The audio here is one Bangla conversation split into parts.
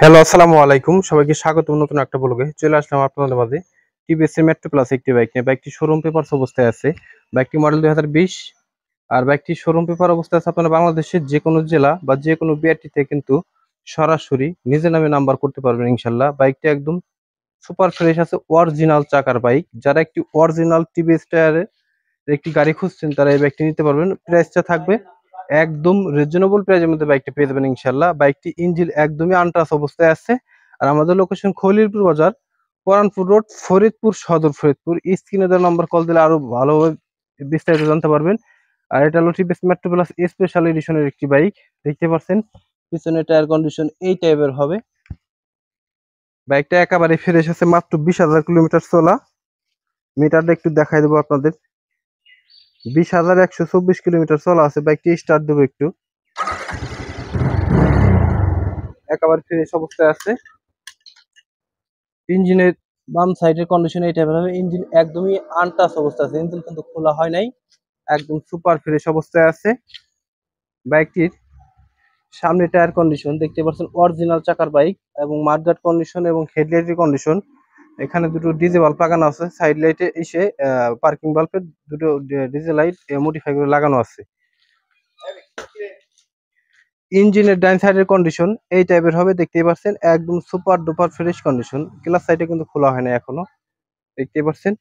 হ্যালো, আসসালামু আলাইকুম। সবাইকে স্বাগতম নতুন একটা ব্লগে। চলে আসলাম আপনাদের মাঝে টিভিএস এর মেট্রো প্লাস একটি বাইক নিয়ে। বাইকটি শোরুম পেপারস অবস্থায় আছে। বাইকটি মডেল 2020 আর বাইকটি শোরুম পেপার অবস্থায় আছে। আপনারা বাংলাদেশের যে কোনো জেলা বা যে কোনো বিআরটিতে কিন্তু সরাসরি নিজের নামে নাম্বার করতে পারবেন ইনশাল্লাহ। বাইকটি একদম সুপার ফ্রেশ আছে, অরিজিনাল চাকার বাইক। যারা একটি অরিজিনাল টিভিএস টায়ারের একটি গাড়ি খুঁজছেন তারা এই বাইকটি নিতে পারবেন। প্রাইসটা থাকবে একদম রিজনেবল প্রাইসের মধ্যে বাইকটি পেয়ে যাবেন ইনশাল্লাহ। বাইকটি ইঞ্জিন একদমই আনটাচ অবস্থায় আছে। আর আমাদের লোকেশন খলিলপুর বাজার, পরানপুর রোড, ফরিদপুর সদর, ফরিদপুর। স্ক্রিনে দেওয়া নাম্বার কল দিলে আরো ভালোভাবে বিস্তারিত জানতে পারবেন। আর এটা হলো টিভিএস মেট্রো প্লাস স্পেশাল এডিশনের একটি বাইক। দেখতে পাচ্ছেন পিছনে টায়ার কন্ডিশন এই টাইপের হবে। বাইকটা একেবারে ফ্রেশ আছে, মাত্র 20,000 কিলোমিটার চলা। মিটারটা একটু দেখাই দেবো আপনাদের। 20,124 কিলোমিটার চলা আছে। বাইকটি স্টার্ট দেবো একটু। একেবারে ফ্রেশ অবস্থায় আছে। ইঞ্জিনের বাম সাইডের কন্ডিশন এই টাইপের হবে। ইঞ্জিন একদমই আনটাচ অবস্থা আছে, ইঞ্জিন কিন্তু খোলা হয় নাই, একদম সুপার ফ্রেশ অবস্থায় আছে। বাইকটির সামনে টায়ার কন্ডিশন দেখতে পাচ্ছেন অরিজিনাল চাকার বাইক, এবং মাডগার্ড কন্ডিশন এবং হেডলাইটের কন্ডিশন। এখানে দুটো ডিজে বাল্ব লাগানো আছে, সাইড লাইটে এসে পার্কিং বাল্বের দুটো ডিজে লাইট মডিফাই করে লাগানো আছে। ইঞ্জিনের ডাইন সাইডের কন্ডিশন এই টাইপের হবে, দেখতেই পাচ্ছেন একদম super duper fresh condition. Class সাইডে কিন্তু খোলা হয় না এখনো, দেখতেই পাচ্ছেন।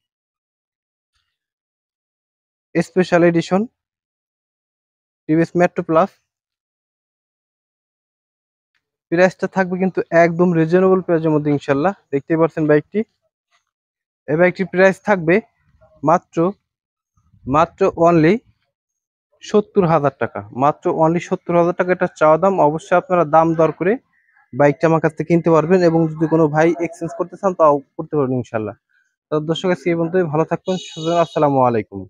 Special edition TVS metro plus. প্রাইসটা থাকবে কিন্তু একদম রিজনেবল প্রাইসের মধ্যে ইনশাল্লাহ। দেখতেই পাচ্ছেন বাইকটি। এই বাইকটির প্রাইস থাকবে মাত্র মাত্র অনলি 70,000 টাকা। মাত্র অনলি 70,000 টাকা এটা চাওয়া দাম। অবশ্যই আপনারা দাম দর করে বাইকটা আমার কাছ থেকে কিনতে পারবেন, এবং যদি কোনো ভাই এক্সচেঞ্জ করতে চান তাও করতে পারবেন ইনশাল্লাহ। তো দর্শক আজকে এই পর্যন্তই। ভালো থাকবেন, আসসালামু আলাইকুম।